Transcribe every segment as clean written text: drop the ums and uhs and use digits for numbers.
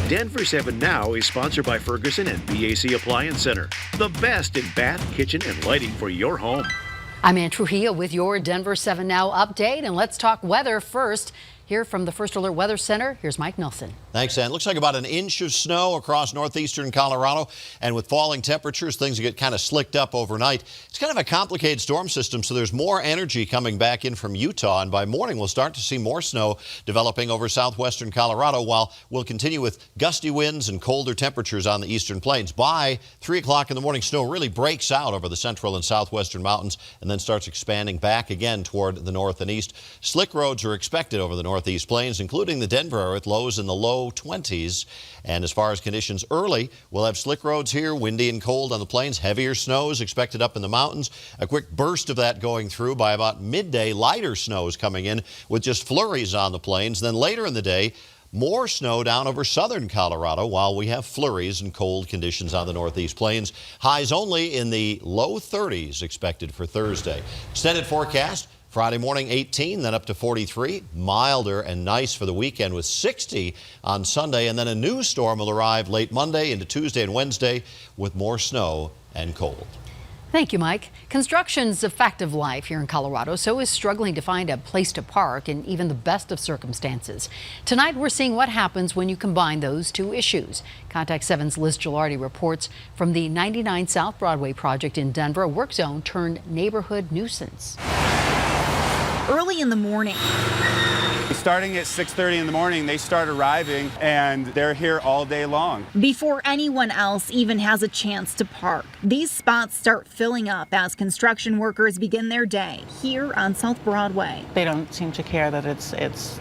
Denver 7 Now is sponsored by Ferguson and BAC Appliance Center, the best in bath, kitchen, and lighting for your home. I'm Ann Trujillo with your Denver 7 Now update, and let's talk weather first. Here from the First Alert Weather Center, here's Mike Nelson. Thanks, Ann. Looks like about an inch of snow across northeastern Colorado. And with falling temperatures, things get kind of slicked up overnight. It's kind of a complicated storm system, so there's more energy coming back in from Utah. And by morning, we'll start to see more snow developing over southwestern Colorado, while we'll continue with gusty winds and colder temperatures on the eastern plains. By 3 o'clock in the morning, snow really breaks out over the central and southwestern mountains and then starts expanding back again toward the north and east. Slick roads are expected over the northeast plains, including the Denver area, with lows in the low 20s. And as far as conditions early, we'll have slick roads here, windy and cold on the plains. Heavier snows expected up in the mountains. A quick burst of that going through by about midday. Lighter snows coming in with just flurries on the plains. Then later in the day, more snow down over southern Colorado, while we have flurries and cold conditions on the northeast plains. Highs only in the low 30s expected for Thursday. Extended forecast. Friday morning 18, then up to 43. Milder and nice for the weekend with 60 on Sunday. And then a new storm will arrive late Monday into Tuesday and Wednesday with more snow and cold. Thank you, Mike. Construction's a fact of life here in Colorado. So is struggling to find a place to park in even the best of circumstances. Tonight, we're seeing what happens when you combine those two issues. Contact 7's Liz Gilardi reports from the 99 South Broadway project in Denver. A work zone turned neighborhood nuisance. Early in the morning. Starting at 6:30 in the morning, they start arriving, and they're here all day long. Before anyone else even has a chance to park, these spots start filling up as construction workers begin their day here on South Broadway. They don't seem to care that it's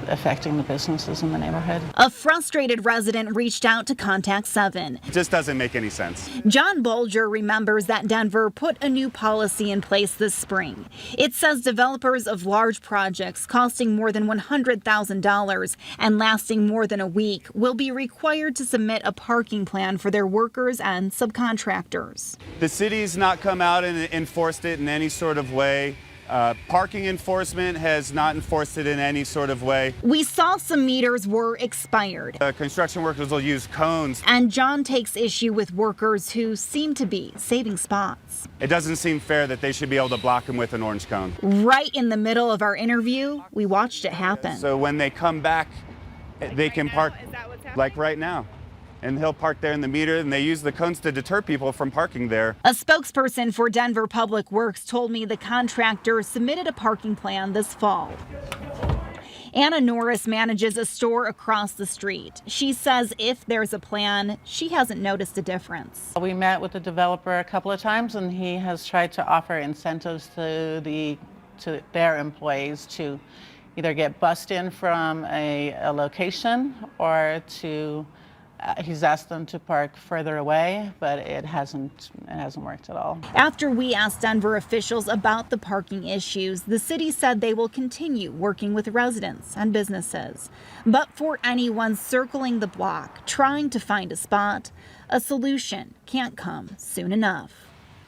affecting the businesses in the neighborhood. A frustrated resident reached out to Contact 7. It just doesn't make any sense. John Bolger remembers that Denver put a new policy in place this spring. It says developers of large projects costing more than $100,000 and lasting more than a week will be required to submit a parking plan for their workers and subcontractors. The city's not come out and enforced it in any sort of way. Parking enforcement has not enforced it in any sort of way. We saw some meters were expired. Construction workers will use cones. And John takes issue with workers who seem to be saving spots. It doesn't seem fair that they should be able to block them with an orange cone. Right in the middle of our interview, we watched it happen. So when they come back, they can park like right now. And he'll park there in the meter, and they use the cones to deter people from parking there. A spokesperson for Denver Public Works told me the contractor submitted a parking plan this fall. Anna Norris manages a store across the street. She says if there's a plan, she hasn't noticed a difference. We met with the developer a couple of times, and he has tried to offer incentives to their employees to either get bussed in from a location or to he's asked them to park further away, but it hasn't worked at all. After we asked Denver officials about the parking issues, the city said they will continue working with residents and businesses. But for anyone circling the block, trying to find a spot, a solution can't come soon enough.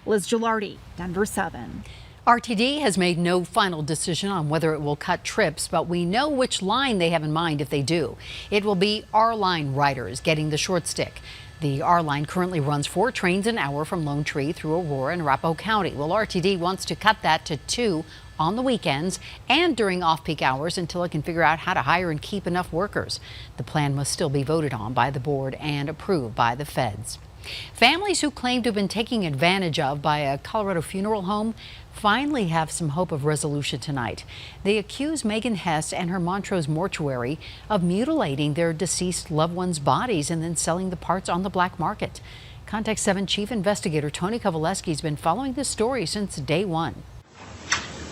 Liz Gilardi, Denver 7. RTD has made no final decision on whether it will cut trips, but we know which line they have in mind if they do. It will be R-Line riders getting the short stick. The R-Line currently runs 4 trains an hour from Lone Tree through Aurora and Arapahoe County. Well, RTD wants to cut that to 2 on the weekends and during off-peak hours until it can figure out how to hire and keep enough workers. The plan must still be voted on by the board and approved by the feds. Families who claim to have been taken advantage of by a Colorado funeral home finally have some hope of resolution tonight. They accuse Megan Hess and her Montrose mortuary of mutilating their deceased loved ones' bodies and then selling the parts on the black market. Contact 7 Chief Investigator Tony Kovaleski has been following this story since day one.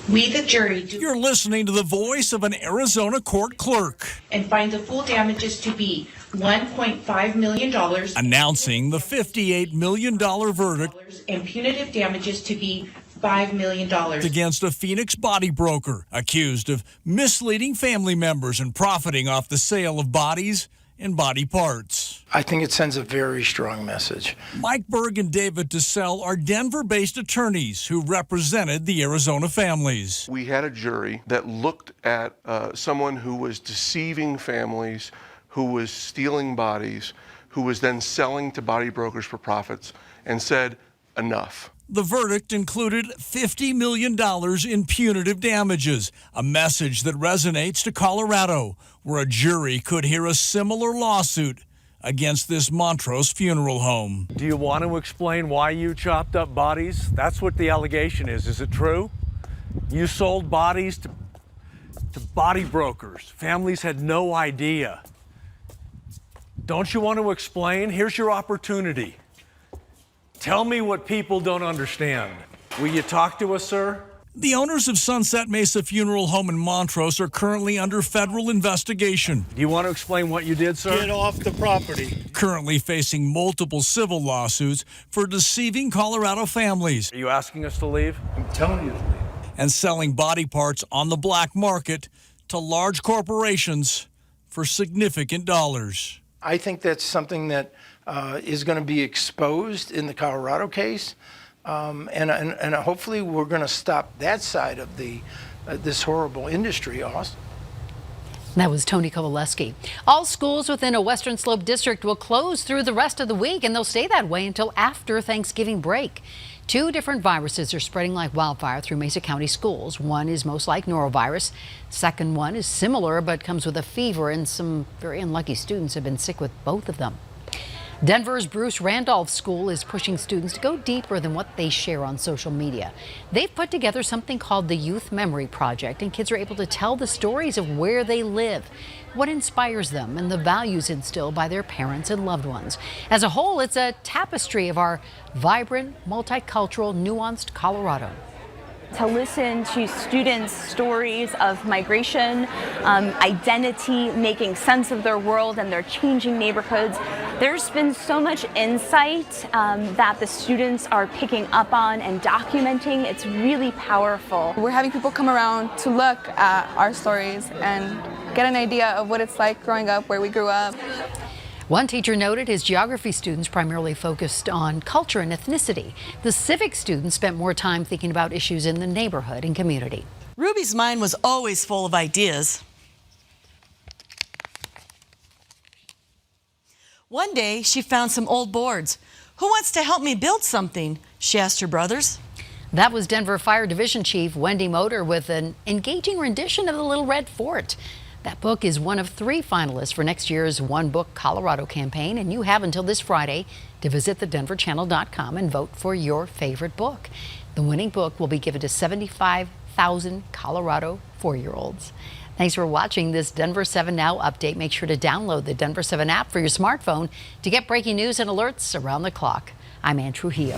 We, the jury, You're listening to the voice of an Arizona court clerk. And find the full damages to be $1.5 million. Announcing the $58 million verdict. And punitive damages to be $5 million. Against a Phoenix body broker accused of misleading family members and profiting off the sale of bodies and body parts. I think it sends a very strong message. Mike Berg and David DeSalle are Denver-based attorneys who represented the Arizona families. We had a jury that looked at someone who was deceiving families, who was stealing bodies, who was then selling to body brokers for profits, and said, enough. The verdict included $50 million in punitive damages, a message that resonates to Colorado, where a jury could hear a similar lawsuit against this Montrose funeral home. Do you want to explain why you chopped up bodies? That's what the allegation is. Is it true? You sold bodies to body brokers. Families had no idea. Don't you want to explain? Here's your opportunity. Tell me what people don't understand. Will you talk to us, sir? The owners of Sunset Mesa Funeral Home in Montrose are currently under federal investigation. Do you want to explain what you did, sir? Get off the property. Currently facing multiple civil lawsuits for deceiving Colorado families Are you asking us to leave? I'm telling you to leave. and selling body parts on the black market to large corporations for significant dollars. I think that's something that is going to be exposed in the Colorado case, and hopefully we're going to stop that side of this horrible industry, Austin. That was Tony Kowaleski. All schools within a Western Slope district will close through the rest of the week, and they'll stay that way until after Thanksgiving break. 2 different viruses are spreading like wildfire through Mesa County schools. One is most like norovirus. Second one is similar but comes with a fever, and some very unlucky students have been sick with both of them. Denver's Bruce Randolph School is pushing students to go deeper than what they share on social media. They've put together something called the Youth Memory Project, and kids are able to tell the stories of where they live, what inspires them, and the values instilled by their parents and loved ones. As a whole, it's a tapestry of our vibrant, multicultural, nuanced Colorado. To listen to students' stories of migration, identity, making sense of their world and their changing neighborhoods. There's been so much insight that the students are picking up on and documenting. It's really powerful. We're having people come around to look at our stories and get an idea of what it's like growing up, where we grew up. One teacher noted his geography students primarily focused on culture and ethnicity. The civics students spent more time thinking about issues in the neighborhood and community. Ruby's mind was always full of ideas. One day, she found some old boards. Who wants to help me build something? She asked her brothers. That was Denver Fire Division Chief Wendy Motor with an engaging rendition of the Little Red Fort. That book is one of 3 finalists for next year's One Book Colorado campaign, and you have until this Friday to visit thedenverchannel.com and vote for your favorite book. The winning book will be given to 75,000 Colorado 4-year-olds. Thanks for watching this Denver 7 Now update. Make sure to download the Denver 7 app for your smartphone to get breaking news and alerts around the clock. I'm Ann Trujillo.